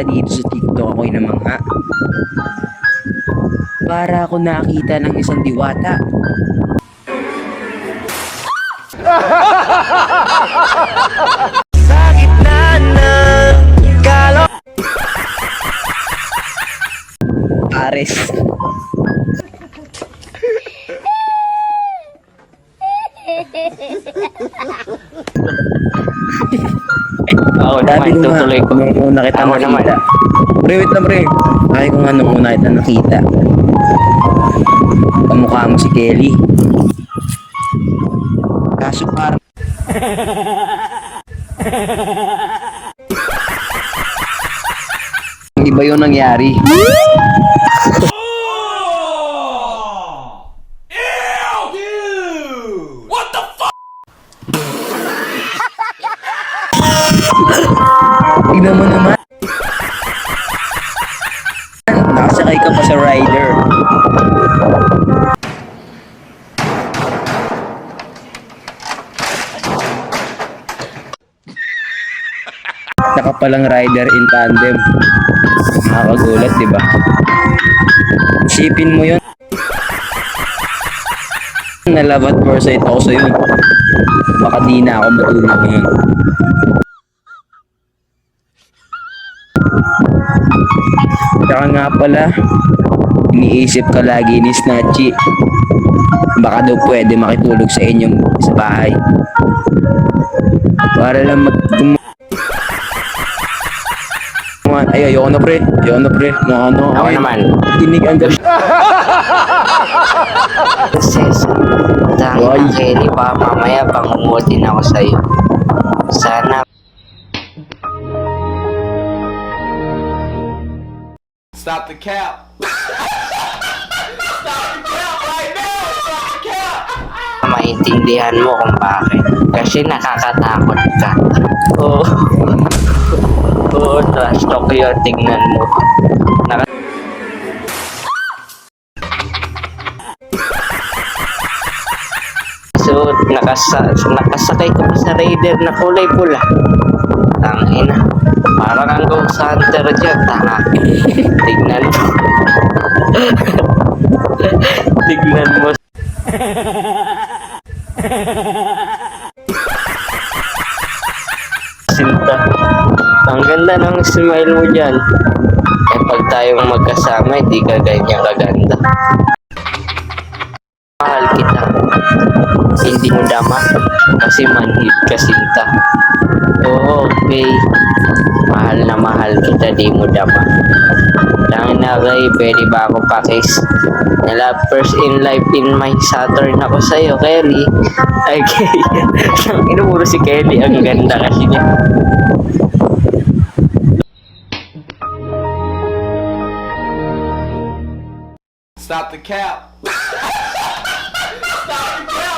pala dito sa TikTok ako'y namangha. Para ako nakita ng isang diwata. Sa gitna ng kalo Ares. Ako naman, tutuloy ko. Nung una kita Ako nakita. Pre, wait lang pre. Ay ko nga nung una kita nakita. Kamukha mo si Kelly. Kaso parang iba yung nangyari. Tignan mo naman. Nakasakay ka pa sa rider. Nakapalang rider in tandem. Nakakagulat, di ba? Isipin mo yun. Nalabat foresight ako sa'yo. Baka di na ako matulog ngayon. Saka nga pala, iniisip ka lagi ni Snatchy. Baka daw pwede makitulog sa inyong sa bahay. Para lang ay, ayoko na pre. Ayoko na pre. Ano, Ako naman. Tinig ang gabi. Sis, Why? Kelly, pa mamaya pangungutin ako sa'yo. Sana Stop the cap. Stop the cap right now. Stop the cap. maintindihan mo kung bakit. Kasi nakakatakot ka. Oo. Oo, trash talk yun. Tingnan mo. So, nakasakay ko sa raider na kulay pula. Tangina. Parang ang ghost hunter dyan. Tanga. Tignan mo. Tignan mo. Sinta. Ang ganda ng smile mo dyan. Eh pag tayong magkasama, hindi ka ganyan kaganda. Mahal kita. Hindi mo dama. Kasi manhid ka sinta. Oo, okay. Mahal na mahal kita, di mo dama. Lang na kay, pwede ba ako pakis? Nala first in life in my Saturn ako sa'yo, Kelly. Okay. Inumuro si Kelly, ang ganda kasi niya. Stop the cap. Stop the cap.